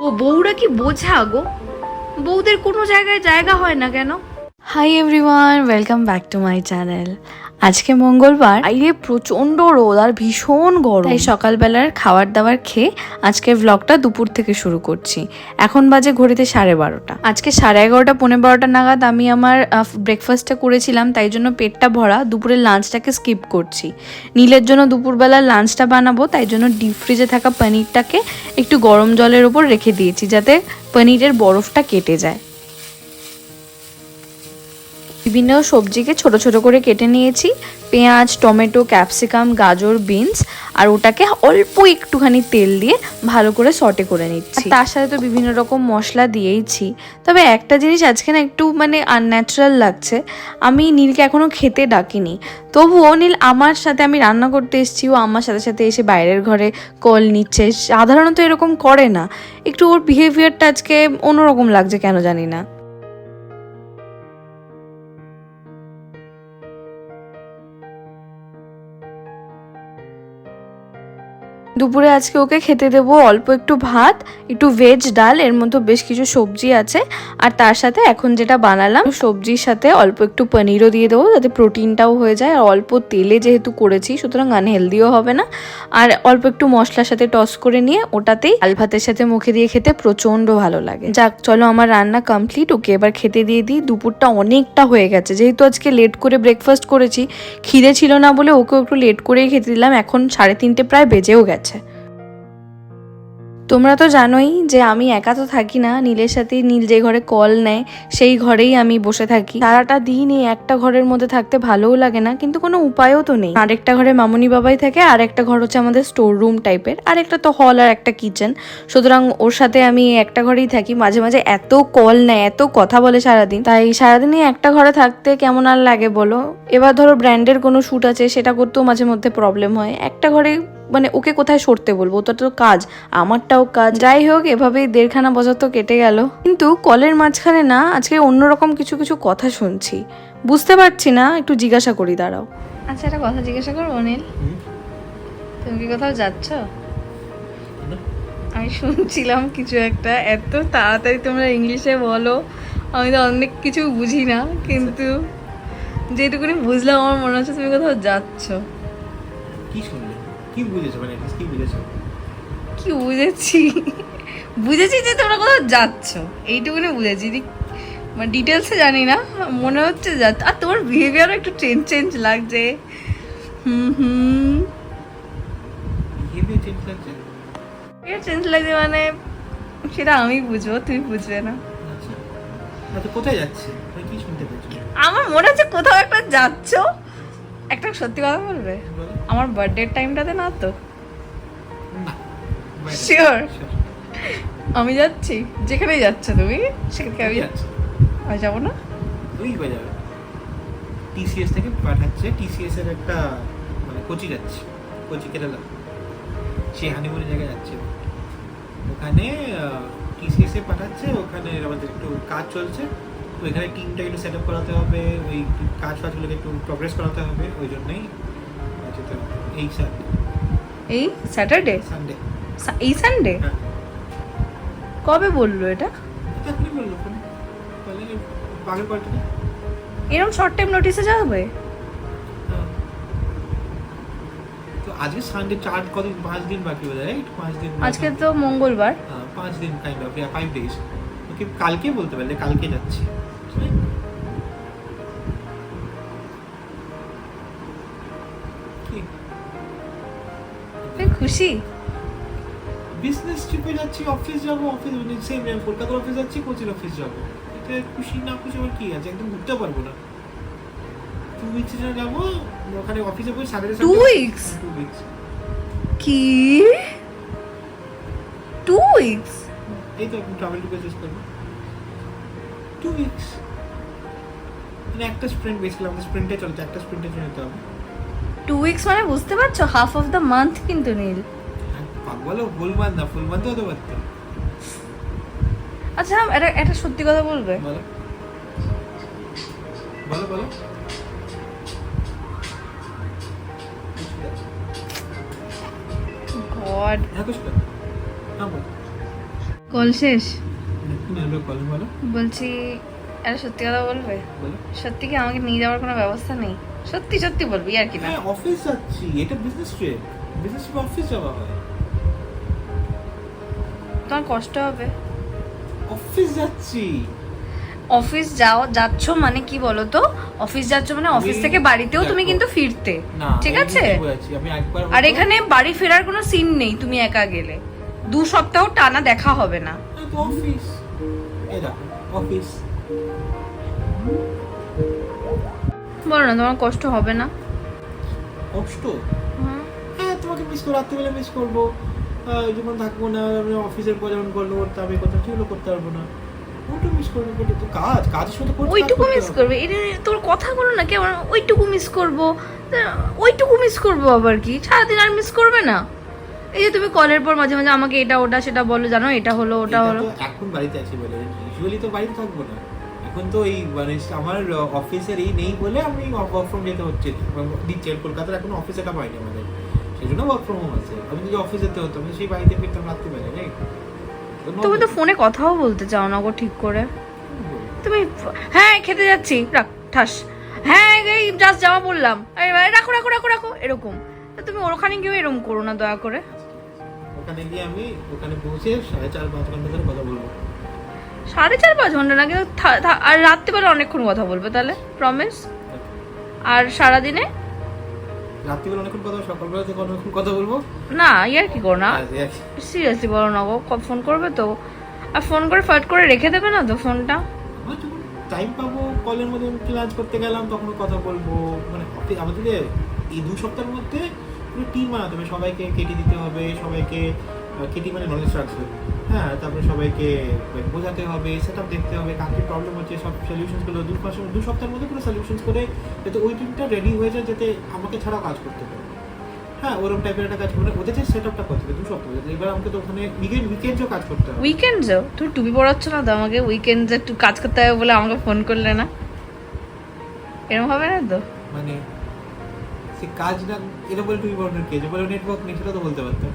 ও বউরা কি বোঝা গো, বউদের কোনো জায়গায় জায়গা হয় না কেন? Hi everyone, welcome back to my channel. আজকে মঙ্গলবার, বাইরে প্রচণ্ড রোদ আর ভীষণ গরম, তাই সকালবেলার খাবার দাবার খেয়ে আজকের ভ্লগটা দুপুর থেকে শুরু করছি। এখন বাজে ঘড়িতে 12:30। আজকে 11:30 12:30 নাগাদ আমি আমার ব্রেকফাস্টটা করেছিলাম, তাই জন্য পেটটা ভরা। দুপুরের লাঞ্চটাকে স্কিপ করছি। নীলের জন্য দুপুরবেলার লাঞ্চটা বানাবো, তাই জন্য ডিপ ফ্রিজে থাকা পনিরটাকে একটু গরম জলের ওপর রেখে দিয়েছি, যাতে পনিরের বরফটা কেটে যায়। বিভিন্ন সবজিকে ছোট ছোট করে কেটে নিয়েছি, পেঁয়াজ, টমেটো, ক্যাপসিকাম, গাজর, বিনস, আর ওটাকে অল্প একটুখানি তেল দিয়ে ভালো করে সটে করে নিচ্ছি। তার সাথে তো বিভিন্ন রকম মশলা দিয়েইছি, তবে একটা জিনিস আজকে না একটু আনন্যাচারাল লাগছে। আমি নীলকে এখনো খেতে ডাকিনি, তবুও নীল আমার সাথে, আমি রান্না করতে এসেছি, ও আমার সাথে সাথে এসে বাইরের ঘরে কল নিচ্ছে। সাধারণত এরকম করে না, একটু ওর বিহেভিয়ারটা আজকে অন্যরকম লাগছে, কেন জানি না। দুপুরে আজকে ওকে খেতে দেবো অল্প একটু ভাত, একটু ভেজ ডাল, এর মধ্যে বেশ কিছু সবজি আছে, আর তার সাথে এখন যেটা বানালাম সবজির সাথে অল্প একটু পনিরও দিয়ে দেবো, যাতে প্রোটিনটাও হয়ে যায়। আর অল্প তেলে যেহেতু করেছি, সুতরাং আনহেলদিও হবে না। আর অল্প একটু মশলার সাথে টস করে নিয়ে ওটাতেই ডাল ভাতের সাথে মুখে দিয়ে খেতে প্রচণ্ড ভালো লাগে। যাক, চলো আমার রান্না কমপ্লিট, ওকে এবার খেতে দিয়ে দিই। দুপুরটা অনেকটা হয়ে গেছে, যেহেতু আজকে লেট করে ব্রেকফাস্ট করেছি, খিদে ছিল না বলে ওকেও একটু লেট করেই খেতে দিলাম। এখন 3:30 প্রায় বেজেও গেছে। তোমরা তো জানোই যে আমি একা তো থাকি না, নীলের সাথে। নীল যে ঘরে কল নেয় সেই ঘরেই আমি বসে থাকি। সারাটা দিন এই একটা ঘরের মধ্যে থাকতে ভালোও লাগে না, কিন্তু কোনো উপায়ও তো নেই। আরেকটা ঘরে মামুনি বাবাই থাকে, আর একটা ঘর হচ্ছে আমাদের স্টোর রুম টাইপের, আর একটা তো হল আর একটা কিচেন। সুতরাং ওর সাথে আমি একটা ঘরেই থাকি। মাঝে মাঝে এত কল নেয়, এত কথা বলে সারাদিন, তাই সারাদিনই একটা ঘরে থাকতে কেমন আর লাগে বলো। এবার ধরো ব্র্যান্ডের কোনো শ্যুট আছে, সেটা করতেও মাঝে মধ্যে প্রবলেম হয়। একটা ঘরে ওকে কোথায় সরতে বলবো, ওটা তো কাজ, আমারটাও কাজ। যাই হোক, এভাবেই 1.5 বছর তো কেটে গেল। কিন্তু কলের মাঝখানে না আজকে অন্যরকম কিছু কিছু কথা শুনছি, বুঝতে পারছি না, একটু জিজ্ঞাসা করি, দাঁড়াও। আচ্ছা, একটা কথা জিজ্ঞাসা করবো নীল, তুমি কি কোথাও যাচ্ছ? আমি শুনছিলাম কিছু একটা, এত তাড়াতাড়ি তোমরা ইংলিশে বলো, আমি তো অনেক কিছু বুঝি না, কিন্তু যেটুকুনি বুঝলাম আমার মনে হচ্ছে তুমি কোথাও যাচ্ছ। কি শুনলে, কি বুঝেছো, কি বুঝেছো? কি বুঝেছি? বুঝেছি যে তোমরা কোথাও যাচ্ছ, এইটুকুনি বুঝেছি। ডিটেলসে জানি না, মনে হচ্ছে যাচ্ছ। আর তোমার বিহেভিয়ারও একটু চেঞ্জ চেঞ্জ লাগছে। বিহেভিয়ার চেঞ্জ লাগছে? চেঞ্জ লাগছে সেটা আমি বুঝবো, তুমি বুঝবে না। আচ্ছা, তো কোথায় যাচ্ছে, কি শুনতে পেয়েছো? আমার মনে হচ্ছে কোথাও একটা যাচ্ছ। একটা সত্যি কথা বলবে, আমার বার্থডে টাইমটাতে না তো? শিওর আমি যাচ্ছি, যেখানেই যাচ্ছ তুমি সেখানে আমি যাচ্ছি। আমি যাবো না? তুই যাবে, টিসিএস থেকে পাঠাচ্ছে, টিসিএস এর একটা কোচি যাচ্ছে, কোচি কেরালা, সে হানিমুনের জায়গায় যাচ্ছে। ওখানে টিসিএস এ পাঠাচ্ছে, ওখানে আমাদের একটু কাজ চলছে, ওইখানে টিমটা একটু সেট আপ করাতে হবে, ওই কাজ ফাজগুলোকে একটু প্রগ্রেস করাতে হবে, ওই জন্যই এই স্যাটারডে সানডে। এই সানডে? কবে বললো এটা? এখনই বললো, আগের পার্টিতে। এরকম শর্ট টাইম নোটিসে যাবে? তো আজকে সানডে, 5 দিন বাকি হয়ে যায়, 5 দিন। আজকে তো মঙ্গলবার। 5 দিন, কাইন্ড অফ 5 ডেজ। ওকে কালকে বলতে পারলে, কালকে যাচ্ছি। তুমি খুশি? বিজনেস ট্রিপে যাচ্ছি, অফিস যাবো, অফিস সেম কলকাতার অফিস যাচ্ছি, কোচির অফিস যাবো। এটা খুশি না খুশি আমার কি আছে, একদম ঘুরতে পারবো না। 2 উইকস যাবো, ওখানে অফিসে বসে সাড়ে 2 উইকস? 2 উইকস কি 2 উইকস? এই তো ট্রাভেল টু শেষ করবো 2 উইকস। একটা স্প্রিন্ট বেসিক্যালি আমাদের স্প্রিন্টে চলছে, একটা স্প্রিন্টে চলে যেতে হবে। 2 উইকস বুঝতে পারছো, হাফ অফ দ্য মান্থ কিন্তু নীল। বলো ফুল মান্থ না, ফুল মান্থ হতে পারতো। আচ্ছা, এটা সত্যি কথা বলবে? বলো বলো বলো। গড, হ্যাঁ, কুछ कर। हाँ बोल। কল শেষ? কল বলো বলছি আরে সত্যি কথা বলবে? বলো। সত্যি কি আমাকে নিয়ে যাওয়ার কোনো ব্যবস্থা নেই? সত্যি সত্যি বলবি আর কি না? হ্যাঁ অফিস যাচ্ছি, এটা business trip, business trip office যাওয়া হয়। তোমার কষ্ট হবে? অফিস যাচ্ছি। অফিস যাচ্ছ মানে কি বলো তো, অফিস যাচ্ছ মানে অফিস আমি- থেকে বাড়িতেও তুমি দেখো, কিন্তু ফিরতে, না ঠিক আমি আছে? বুঝতে পেরেছি, আমি একবার আর এখানে বাড়ি ফেরার কোনো সিন নেই তুমি একা গেলে, 2 সপ্তাহ টানা দেখা হবে না। তো অফিস, এই দেখো অফিস। বলো না তোমার কষ্ট হবে না? কষ্ট? হুম। হ্যাঁ তোমাকে মিস করবো, রাত্রিবেলা মিস করবো, যখন থাকবো না আমি অফিসের পর যেমন করলো করতে হবে কথা সেগুলো করতে পারবো না, ওটা মিস করবো। কিন্তু তো কাজ কাজের সাথে করতে ওইটুকু মিস করবে, এটা তোর কথাগুলো না কেমন, ওইটুকু মিস করবো, ওইটুকু মিস করবো আবার কি সারাদিন আর মিস করবে না? এই যে তুমি কলের পর মাঝে মাঝে আমাকে এটা ওটা সেটা বলো, জানো এটা হলো ওটা হলো। এখন বাড়িতে আছি বলে, ইউজুয়ালি তো বাড়িতে থাকবো না। এখন তো এই মানে আমার অফিসের এই নেই বলে আমি ওয়ার্ক ফ্রম যেতে হচ্ছে, দিচ্ছে কলকাতার এখন অফিস এটা পাইনি আমাদের, সেই জন্য ওয়ার্ক ফ্রম হোম আছে। আমি যদি অফিস যেতে হতো আমি সেই বাড়িতে ফিরতাম রাত্রিবেলা, রাইট? তুমি তো ফোনে কথাও বলতে চাও না গো ঠিক করে। তুমি হ্যাঁ খেতে যাচ্ছি রাখ ঠাস, হ্যাঁ এই জাস্ট জামা পরলাম, এই রাখো রাখো রাখো রাখো এরকম। তো তুমি ওখানে গিয়ে এরকম করো না দয়া করে। ওখানে গিয়ে আমি ওখানে পৌঁছে 4.5-5 ঘন্টা ধরে কথা বলবো। 4.5-5 ঘন্টা না কিন্তু আর রাত্রিবেলা অনেকক্ষণ কথা বলবে তাহলে, প্রমিস? আর সারাদিনে? রাত্রিবেলা অনেকক্ষণ কথা, সকালবেলা থেকে অনেকক্ষণ কথা বলবো না ইয়ার কি করো না, আর এই- সিরিয়াসলি বলো না গো, ফোন করবে তো? আর ফোন করে ফাট করে রেখে দেবে না তো ফোনটা? আমার যখন টাইম পাবো কলের মধ্যে ক্লাস করতে গেলাম তখন কথা বলবো। মানে আমাদের এই 2 সপ্তাহের মধ্যে পুরো টিম বানাতে হবে, সবাইকে কেটে দিতে হবে, সবাইকে কেটি মানে নলেজ ট্রান্সফার, হ্যাঁ, তারপরে সবাইকে বোঝাতে হবে, সেট আপ দেখতে হবে, কাকে প্রবলেম হচ্ছে সব সলিউশনসগুলো 2 সপ্তাহের মধ্যে পুরো সলিউশনস করে যাতে ওই টিমটা রেডি হয়ে যায়, যাতে আমাকে ছাড়াও কাজ করতে পারে। হ্যাঁ ওরকম টাইপের একটা কাজ করে ওদের যে সেট আপটা করতে হবে 2 সপ্তাহ, এবার আমাকে তো ওখানে উইকেন্ডও কাজ করতে হবে। উইকেন্ডসও তুমি টুপি পড়াচ্ছ না তো আমাকে, উইকেন্ডস একটু কাজ করতে হবে বলে আমাকে ফোন করলে না, এরকম হবে না তো? মানে সে কাজ না এটা বলে তুমি বলো কে যে বলে নেটওয়ার্ক নেই সেটা তো বলতে পারতাম।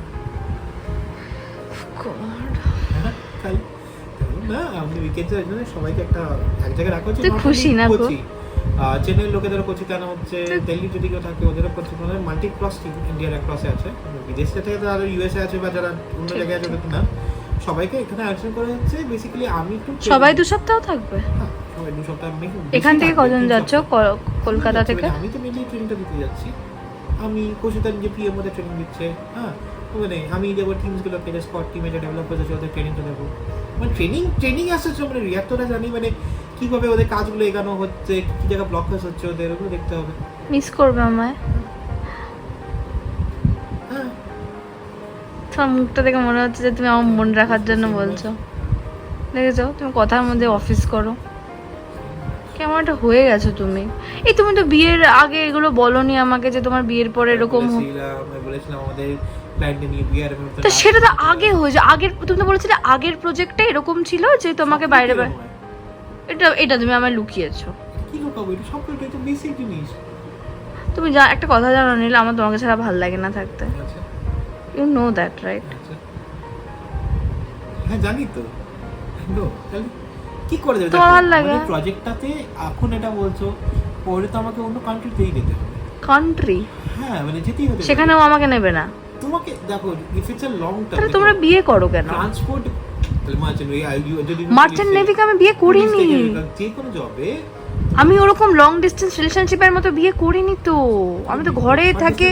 God. হ্যাঁ তাই না, আমি উইকেন্ডের জন্য সবাইকে একটা এক জায়গায় রাখা হচ্ছে। তুই খুশি না গো? চেন্নাইয়ের লোকেদেরও কোচি কেন হচ্ছে, দিল্লি যদি কেউ থাকে ওদেরও কোচি, মানে মাল্টি ক্রস ইন্ডিয়ার ক্রসে আছে, বিদেশ থেকে তো আর ইউএসএ আছে বা যারা অন্য জায়গায় আছে ওদের না, সবাইকে এখানে আয়োজন করা হচ্ছে। বেসিক্যালি আমি একটু সবাই 2 সপ্তাহ থাকবে? হ্যাঁ, সবাই 2 সপ্তাহ এখান থেকে কজন যাচ্ছ কলকাতা থেকে? আমি তো মেনলি ট্রেনিংটা দিতে যাচ্ছি, আমি কোচিতা নিজে পিএম মধ্যে ট্রেনিং দিচ্ছে, হ্যাঁ মানে আমি দেবো টিমসগুলোকে, যে স্পট টিমে যে ডেভেলপার্স আছে ওদের ট্রেনিংটা দেবো, মানে ট্রেনিং আসছে, মানে রিয়াক্টরটা জানি মানে কীভাবে ওদের কাজগুলো এগানো হচ্ছে, কী জায়গায় ব্লকেজ হচ্ছে ওদের, ওগুলো দেখতে হবে। মিস করবে আমায়? হ্যাঁ তোমার মুখটা দেখে মনে হচ্ছে যে তুমি আমার মন রাখার জন্য বলছো, দেখেছো তুমি কথার মধ্যে অফিস করো, কেমন একটা হয়ে গেছো তুমি। এই তুমি তো বিয়ের আগে এগুলো বলোনি আমাকে যে তোমার বিয়ের পরে এরকম বলেছিলাম আমাদের ক্লায়েন্টে নিয়ে বিয়ে আর তো সেটা তো আগে হয়েছে, আগের তুমি তো বলেছিলে আগের প্রজেক্টটা এরকম ছিল যে তোমাকে বাইরে এটা তুমি আমায় লুকিয়েছো। কি লুকাবো, এটা সব তো বেসিক জিনিস। তুমি যা একটা কথা জানো নিলে আমার তোমাকে ছাড়া ভালো লাগে না থাকতে, আচ্ছা ইউ নো দ্যাট রাইট? আচ্ছা হ্যাঁ জানি তো, তাহলে কি করে যাবে? তোমার ভালো লাগে? প্রজেক্টটাতে এখন এটা বলছো, পরে তো আমাকে অন্য কান্ট্রিতেই যেতে হবে। কান্ট্রি? হ্যাঁ মানে যেতেই হতে পারে। সেখানেও আমাকে নেবে না? তোমাকে দেখো if it's a long term, তাহলে তোমরা বিয়ে করো কেন? ট্রান্সপোর্ট তাহলে মার্চেন্ট নেভিকে আমি বিয়ে করিনি, যে কোনো জবে আমি ওরকম লং ডিস্টেন্স রিলেশনশিপের মতো বিয়ে করিনি তো, আমি তো ঘরে থাকে,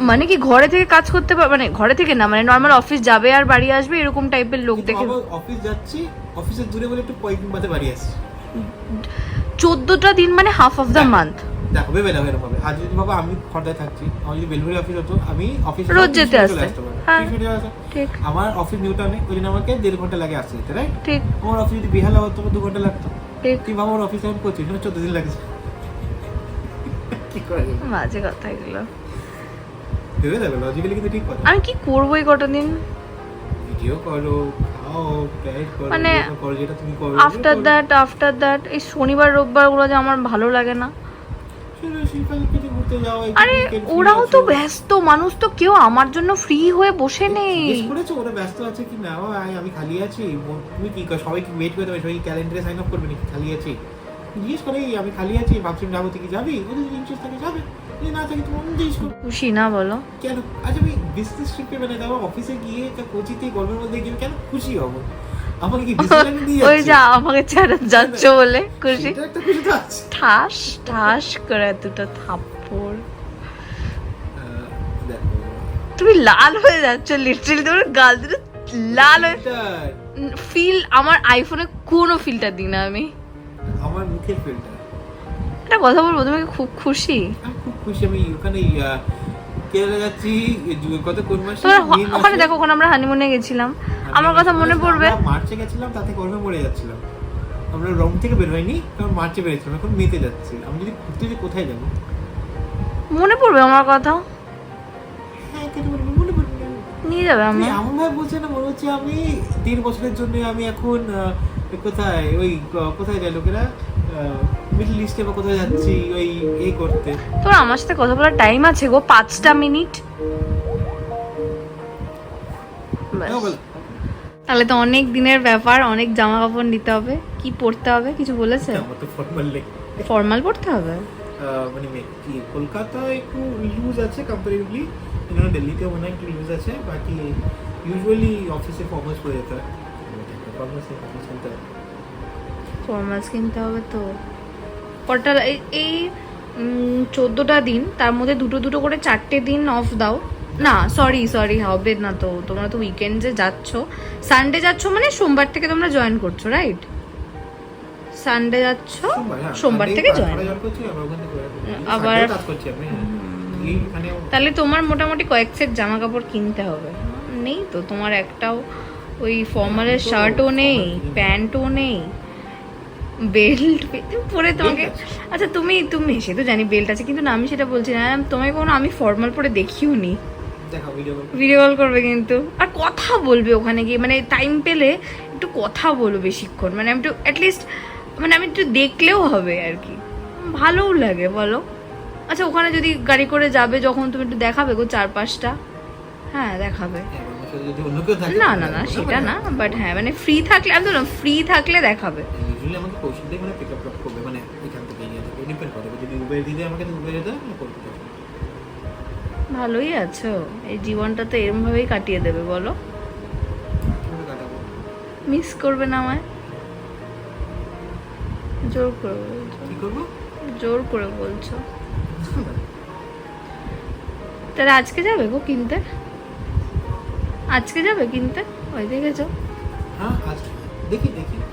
মানে কি ঘরে থেকে কাজ করতে মানে ঘরে থেকে না, মানে নর্মাল অফিস যাবে আর বাড়ি আসবে এরকম টাইপের লোক দেখে। অফিস যাচ্ছি, অফিসের দূরে বলে একটু কয়েকদিন বাদে বাড়ি আসছি। 14টা দিন মানে হাফ অফ দ্য মান্থ। দেখো ভেবে নাও এরকম হবে, আজ যদি বাবা আমি খড়দায় থাকছি, আমার যদি বেলভেরি অফিস হতো আমি অফিস রোজ যেতে আসতে, হ্যাঁ ঠিক। আমার অফিস নিউটাউনে, ওই জন্য আমাকে 1.5 ঘন্টা লাগে আসতে, রাইট? ঠিক। আমার অফিস যদি বেহালা হতো 2 ঘন্টা লাগতো। ঠিক। তুই বাবা আমার অফিস এখন করছি 14 দিন লাগছে, কি করে বাজে কথা এগুলো, ভেবে দেখো লজিক্যালি কিন্তু ঠিক কথা। আমি কি করবো এই কটা দিন? ভিডিও করো, খাও, প্যাক করো, মানে করো যেটা তুমি করো। আফটার দ্যাট এই শনিবার রোববার গুলো যে আমার ভালো লাগে না। শিল্পালিকে ঘুরতে যাও, আরে ওরাও তো ব্যস্ত মানুষ, তো কেউ আমার জন্য ফ্রি হয়ে বসে নেই। জিজ্ঞেস করেছো ওরা ব্যস্ত আছে কি না? আমি খালি আছি, তুমি কি সবাই ওয়েট করে দেবে, সবাই ক্যালেন্ডারে সাইন আপ করবে নাকি খালি আছি? জিজ্ঞেস করে আমি খালি আছি, ভাবছিলাম যাবো, তুই কি যাবি? ওদের যদি ইন্টারেস্ট থাকে যাবে, যদি না থাকে তুমি অন্য জিজ্ঞেস করো। খুশি না বলো? কেন আজ আমি বিজনেস ট্রিপে মানে যাবো, অফিসে গিয়ে কোচিতে গল্পের মধ্যে গিয়ে কেন খুশি হবো? আমাকে কি ডিসিশন দিয়ে ওই যা আমাকে ছেড়ে যাচ্ছ বলে খুশি? এটা একটা খুশি তো আছে। ঠাস ঠাস করে দুটো থাপ্পড়। দেখো তুমি লাল হয়ে যাচ্ছ, লিটারালি তোমার গাল দুটো লাল হয়ে। ফিল আমার আইফোনে কোনো ফিল্টার দিই না আমি। আমার মুখের ফিল্টার। একটা কথা বলবো, তুমি কি খুব খুশি? আমি খুব খুশি। আমি ওখানে কেরালা যাচ্ছি, কোন মাসে? ওখানে দেখো, ওখানে আমরা হানিমুনে গেছিলাম, আমার কথা মনে পড়বে। মার্চে গেছিলাম, তাতে গরমে মরে যাচ্ছিলাম। আমরা রং থেকে বের হয়নি, কারণ মার্চে বেরিয়েছিলাম, এখন মেতে যাচ্ছি। আমি যদি ঘুরতে যাই কোথায় যাবো? মনে পড়বে আমার কথা? হ্যাঁ, কেন মনে পড়বে না? নিয়ে যাবে আমি। এমন ভাবে বলছে না, মনে হচ্ছে আমি 1.5 বছরের জন্য আমি এখন কোথায় কোথায় যায় লোকেরা, মিডল ইস্টে বা কোথায় যাচ্ছি ওই এই করতে। তোর আমার সাথে কথা বলার টাইম আছে গো, 5টা মিনিট। হ্যাঁ, বল। তাহলে তো অনেক দিনের ব্যাপার, অনেক জামা কাপড় নিতে হবে। কি পরতে হবে কিছু বলেছে? আমার তো ফর্মাল নেই। ফর্মাল পরতে হবে? মানে কি কলকাতায় একটু লুজ আছে কম্পারেটিভলি, এখানে দিল্লিতেও মনে হয় একটু লুজ আছে। বাকি ইউজুয়ালি অফিসে ফর্মালস পরে যেতে হয়, ফর্মালস কিনতে হয়। ফর্মালস কিনতে হবে তো। কটা এই 14টা দিন, তার মধ্যে দুটো দুটো করে 4টে দিন অফ দাও না। সরি হবে না তো, তোমরা তো উইকেন্ডে যাচ্ছ, সানডে যাচ্ছ মানে সোমবার থেকে তোমরা জয়েন করছো, রাইট? সানডে যাচ্ছ, সোমবার থেকে জয়েন। আবার তাহলে তোমার মোটামুটি কয়েক সেট জামা কাপড় কিনতে হবে। নেই তো তোমার একটাও ওই ফর্মালের শার্টও নেই, প্যান্টও নেই, বেল্ট পরে তোমাকে। আচ্ছা তুমি সে তো জানি বেল্ট আছে, কিন্তু না আমি সেটা বলছি না। তোমায় কোনো আমি ফর্মাল পরে দেখিও নি। ভিডিও কল করবে কিন্তু, আর কথা বলবে ওখানে গিয়ে, মানে টাইম পেলে একটু কথা বলো বেশিক্ষণ, মানে আমি একটু অ্যাটলিস্ট, মানে আমি একটু দেখলেও হবে আর কি, ভালোও লাগে বলো। আচ্ছা ওখানে যদি গাড়ি করে যাবে যখন, তুমি একটু দেখাবে গো 4-5টা। হ্যাঁ দেখাবে। না না না সেটা না, বাট হ্যাঁ মানে ফ্রি থাকলে, আমি তো ফ্রি থাকলে দেখাবে। আমাকে কৌশল দিয়ে মানে পিকআপ ড্রপ করবে, মানে এখান থেকে নিয়ে যাবে, ডিপেন্ড করে। যদি উবের দিতে আমাকে উবেরে দেয় আমি করব। ভালোই আছো, এই জীবনটা তো এরকম ভাবেই কাটিয়ে দেবে বলো। মিস করবে না আমায়? জোর করে বলছো? কি করব? জোর করে বলছো? তাহলে আজকে যাবে গো কিনতে? আজকে যাবে কিনতে? ওই দেখেছো? হ্যাঁ দেখি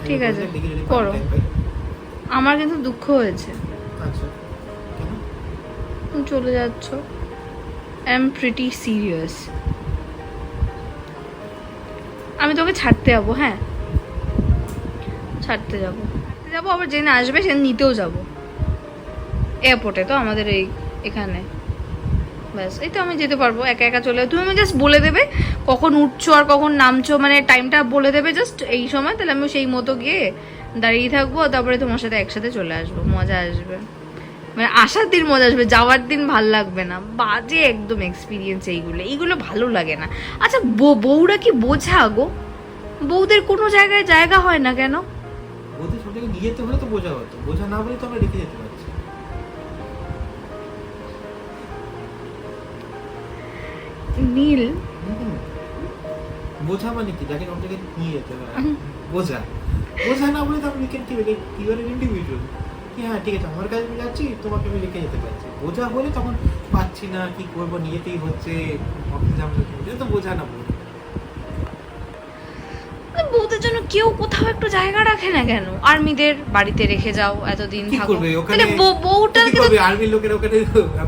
ঠিক আছে করো। আমার কিন্তু দুঃখ হয়েছে। আচ্ছা কেন? তুমি চলে যাচ্ছ। I am pretty serious. আমি তোকে ছাড়তে যাবো, হ্যাঁ ছাড়তে যাবো আবার যেদিন আসবে সেদিন নিতেও যাবো এয়ারপোর্টে, তো আমাদের এখানে। ব্যাস এই তো আমি যেতে পারবো, একা একা চলে। তুমি আমি জাস্ট বলে দেবে কখন উঠছো আর কখন নামছো, মানে টাইমটা বলে দেবে জাস্ট এই সময়, তাহলে আমি সেই মতো গিয়ে দাঁড়িয়ে থাকবো, তারপরে তোমার সাথে একসাথে চলে আসবো। মজা আসবে, মানে আসার দিন মজা আসবে, যাওয়ার দিন ভাল লাগবে না। বাজে একদম এক্সপিরিয়েন্স এইগুলো ভালো লাগে না। আচ্ছা বউরা কি বোঝা গো? বউদের কোনো জায়গায় জায়গা হয় না কেন? ওদের সব জায়গায় নিয়ে যেতে হলে তো বোঝা হতো, বোঝা না বলে তো আমরা রেখে যেতে পারছি। নীল বোঝা মানে কি? যাকে সব জায়গায় নিয়ে যেতে হয় বোঝা না বলে তো আমি উইকেন্ড কি বলে ইন্ডিভিজুয়াল কি, হ্যাঁ ঠিক আছে আমার কাছে আমি যাচ্ছি, তোমাকে আমি রেখে যেতে পারছি। বোঝা হলে তখন পাচ্ছি না, কি করবো, নিয়েতেই হচ্ছে, অফিস যাবো, তো বোঝা না বলে। বউদের জন্য কেউ কোথাও একটু জায়গা রাখে না কেন? আর্মিদের বাড়িতে রেখে যাও, এতদিন থাকো, তাহলে বউটা আর্মির লোকের ওখানে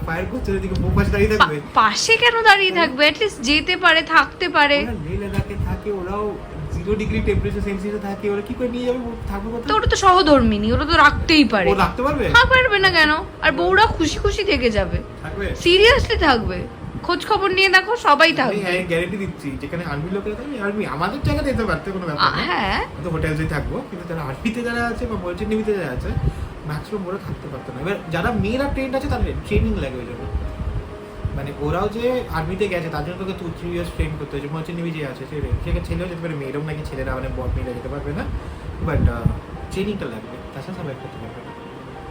ফায়ার করছে, ওদিকে বউ পাশে দাঁড়িয়ে থাকবে? পাশে কেন দাঁড়িয়ে থাকবে? অ্যাটলিস্ট যেতে পারে, থাকতে পারে। লে লাদাখে থাকে, ওরাও 0 ডিগ্রি টেম্পারেচার সেলসিয়াসে থাকে, ওরা কি করে নিয়ে যাবে? থাকবে কোথায়? তো ওরা তো সহধর্মিনী, ওরা তো রাখতেই পারে। ও রাখতে পারবে? হ্যাঁ পারবে না কেন? আর বউরা খুশি খুশি থেকে যাবে, থাকবে, সিরিয়াসলি থাকবে। খোঁজ খবর নিয়ে দেখো সবাই থাকবে। আমি গ্যারান্টি দিচ্ছি, যেখানে আর্মি লোকেরা থাকে, আর্মি আমাদের জায়গাতে যেতে পারতে কোনো ব্যাপার না। হ্যাঁ তো হোটেলসেই থাকবো, কিন্তু যারা আর্মিতে যারা আছে বা মার্চেন্ট নেভিতে যারা আছে, ম্যাক্সিমাম ওরা থাকতে পারতো না। এবার যারা মেয়েরা ট্রেন্ড আছে তাদের ট্রেনিং লাগে ওই জন্য, মানে ওরাও যে আর্মিতে গেছে তার জন্য তোকে 2-3 ইয়ার্স ট্রেন করতে হয়েছে। মার্চেন্ট নেভি যে আছে সেখানে ছেলেও যেতে পারে, মেয়েরাও নাকি ছেলেরা মানে বট মেয়েরা যেতে পারবে না, বাট ট্রেনিংটা লাগবে, তাছাড়া সবাই করতে পারবে না।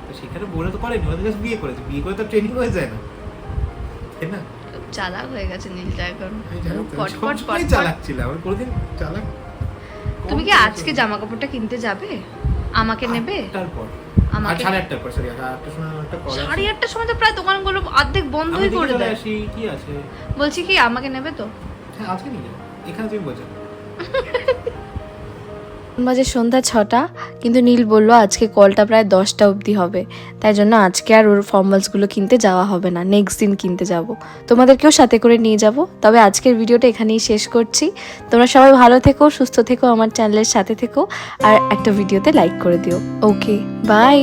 তো সেখানে বলে তো করেনি, ওরা জাস্ট বিয়ে করেছে, বিয়ে করে তো ট্রেনিং হয়ে যায় না, তাই না? খুব চালাক হয়ে গেছে নীলটা এখন, আমি জানি তো, পট পট সবসময় পট চালাক ছিলাম, আমি কোনোদিন চালাক। তুমি কি আজকে জামা কাপড়টা কিনতে যাবে? আমাকে নেবে? তারপর আমাকে 8:30টার পর, সরি 8:30টার সময় একটা কল আসে। 8:30টার সময় তো প্রায় দোকানগুলো অর্ধেক আমি বন্ধই দেখে করে চলে দেয়। আসি, কি আছে? বলছি কি আমাকে নেবে তো? হ্যাঁ আজকে নিয়ে যাবো, এখানে তুমি বোঝো। বাজে সন্ধ্যা 6টা, কিন্তু নীল বললো আজকে কলটা প্রায় 10টা অবধি হবে, তাই জন্য আজকে আর ওর ফর্মালসগুলো কিনতে যাওয়া হবে না, নেক্সট দিন কিনতে যাব। তোমাদেরকেও সাথে করে নিয়ে যাব। তবে আজকের ভিডিওটা এখানেই শেষ করছি। তোমরা সবাই ভালো থেকো, সুস্থ থেকো, আমার চ্যানেলের সাথে থেকো, আর একটা ভিডিওতে লাইক করে দিও। ওকে, বাই।